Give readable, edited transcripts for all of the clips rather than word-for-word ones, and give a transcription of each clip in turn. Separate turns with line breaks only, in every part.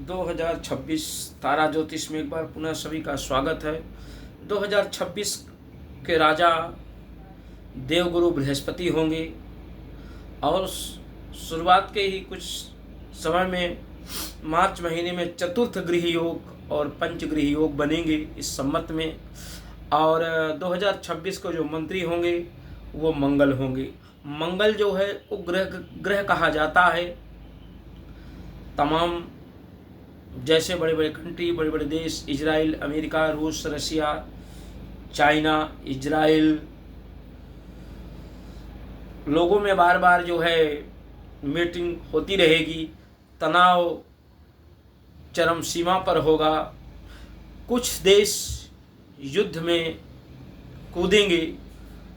2026 तारा ज्योतिष में एक बार पुनः सभी का स्वागत है। 2026 के राजा देवगुरु बृहस्पति होंगे और शुरुआत के ही कुछ समय में मार्च महीने में चतुर्थ गृह योग और पंचगृह योग बनेंगे इस संवत में। और 2026 को जो मंत्री होंगे वो मंगल होंगे। मंगल जो है वो ग्रह कहा जाता है। तमाम जैसे बड़े बड़े कंट्री, बड़े बड़े देश, इजराइल, अमेरिका, रूस, रशिया, चाइना, इजराइल, लोगों में बार बार जो है मीटिंग होती रहेगी। तनाव चरम सीमा पर होगा। कुछ देश युद्ध में कूदेंगे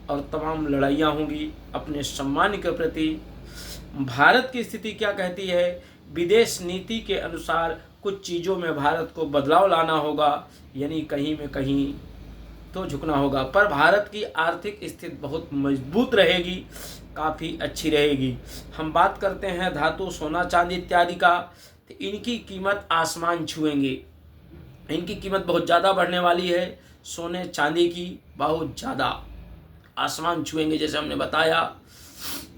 और तमाम लड़ाइयाँ होंगी अपने सम्मान के प्रति। भारत की स्थिति क्या कहती है? विदेश नीति के अनुसार कुछ चीज़ों में भारत को बदलाव लाना होगा, यानी कहीं में कहीं तो झुकना होगा। पर भारत की आर्थिक स्थिति बहुत मजबूत रहेगी, काफ़ी अच्छी रहेगी। हम बात करते हैं धातु, सोना, चांदी इत्यादि का, तो इनकी कीमत आसमान छुएंगे। इनकी कीमत बहुत ज़्यादा बढ़ने वाली है। सोने चांदी की बहुत ज़्यादा आसमान छुएंगे, जैसे हमने बताया।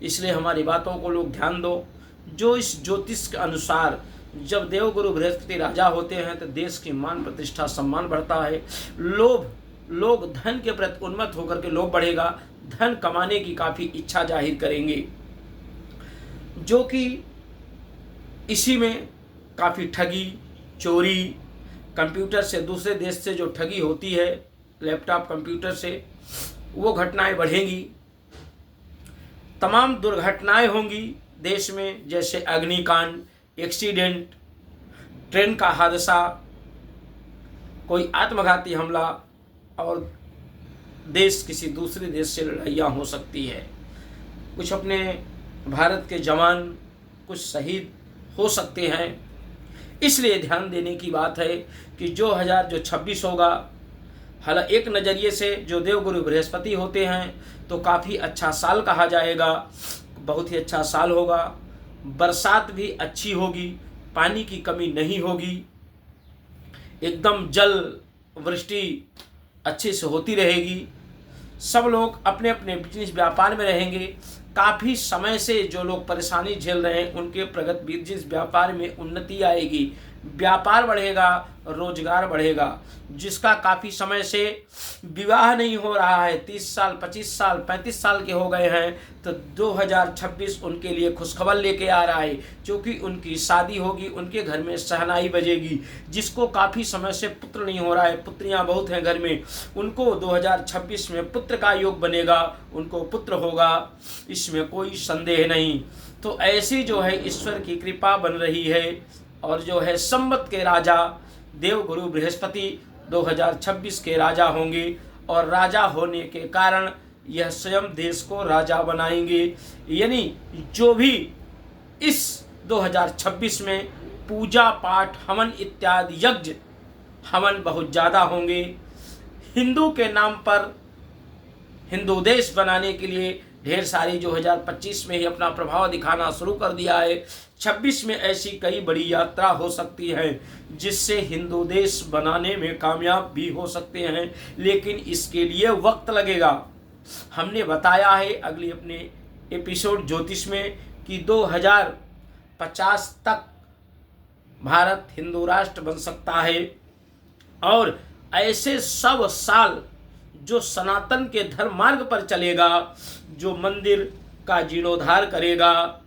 इसलिए हमारी बातों को लोग ध्यान दो। जो इस ज्योतिष के अनुसार जब देवगुरु बृहस्पति राजा होते हैं तो देश की मान प्रतिष्ठा सम्मान बढ़ता है। लोग धन के प्रति उन्मत्त होकर के लोभ बढ़ेगा। धन कमाने की काफ़ी इच्छा जाहिर करेंगे, जो कि इसी में काफ़ी ठगी, चोरी, कंप्यूटर से, दूसरे देश से जो ठगी होती है लैपटॉप कंप्यूटर से, वो घटनाएं बढ़ेंगी। तमाम दुर्घटनाएं होंगी देश में, जैसे अग्निकांड, एक्सीडेंट, ट्रेन का हादसा, कोई आत्मघाती हमला, और देश किसी दूसरे देश से लड़ाइयाँ हो सकती है। कुछ अपने भारत के जवान कुछ शहीद हो सकते हैं। इसलिए ध्यान देने की बात है कि जो 2026 होगा, हालांकि एक नज़रिए से जो देवगुरु बृहस्पति होते हैं तो काफ़ी अच्छा साल कहा जाएगा। बहुत ही अच्छा साल होगा। बरसात भी अच्छी होगी, पानी की कमी नहीं होगी, एकदम जल वृष्टि अच्छे से होती रहेगी। सब लोग अपने अपने बिजनेस व्यापार में रहेंगे। काफ़ी समय से जो लोग परेशानी झेल रहे हैं उनके प्रगत बिजनेस व्यापार में उन्नति आएगी, व्यापार बढ़ेगा, रोजगार बढ़ेगा। जिसका काफ़ी समय से विवाह नहीं हो रहा है, 30 साल, 25 साल, 35 साल के हो गए हैं, तो 2026 उनके लिए खुशखबर लेके आ रहा है, क्योंकि उनकी शादी होगी, उनके घर में शहनाई बजेगी। जिसको काफ़ी समय से पुत्र नहीं हो रहा है, पुत्रियां बहुत हैं घर में, उनको 2026 में पुत्र का योग बनेगा, उनको पुत्र होगा, इसमें कोई संदेह नहीं। तो ऐसी जो है ईश्वर की कृपा बन रही है। और जो है संवत के राजा देवगुरु बृहस्पति 2026 के राजा होंगे, और राजा होने के कारण यह स्वयं देश को राजा बनाएंगे। यानी जो भी इस 2026 में पूजा पाठ, हवन इत्यादि यज्ञ हवन बहुत ज़्यादा होंगे। हिंदू के नाम पर हिंदू देश बनाने के लिए ढेर सारी 2025 में ही अपना प्रभाव दिखाना शुरू कर दिया है। 26 में ऐसी कई बड़ी यात्रा हो सकती है जिससे हिंदू देश बनाने में कामयाब भी हो सकते हैं, लेकिन इसके लिए वक्त लगेगा। हमने बताया है अगली अपने एपिसोड ज्योतिष में कि 2050 तक भारत हिंदू राष्ट्र बन सकता है, और ऐसे सब साल जो सनातन के धर्म मार्ग पर चलेगा, जो मंदिर का जीर्णोद्धार करेगा,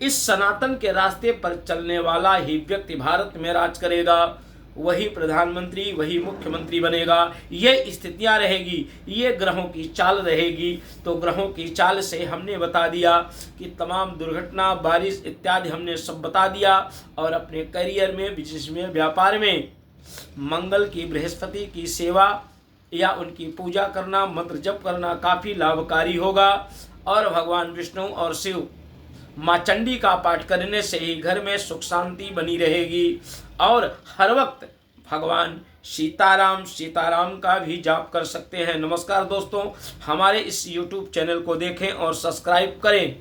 इस सनातन के रास्ते पर चलने वाला ही व्यक्ति भारत में राज करेगा, वही प्रधानमंत्री, वही मुख्यमंत्री बनेगा। ये स्थितियां रहेगी, ये ग्रहों की चाल रहेगी। तो ग्रहों की चाल से हमने बता दिया कि तमाम दुर्घटना, बारिश इत्यादि हमने सब बता दिया। और अपने करियर में, बिजनेस में, व्यापार में मंगल की, बृहस्पति की सेवा या उनकी पूजा करना, मंत्र जप करना काफ़ी लाभकारी होगा। और भगवान विष्णु और शिव माँ चंडी का पाठ करने से ही घर में सुख शांति बनी रहेगी। और हर वक्त भगवान सीताराम का भी जाप कर सकते हैं। नमस्कार दोस्तों, हमारे इस YouTube चैनल को देखें और सब्सक्राइब करें।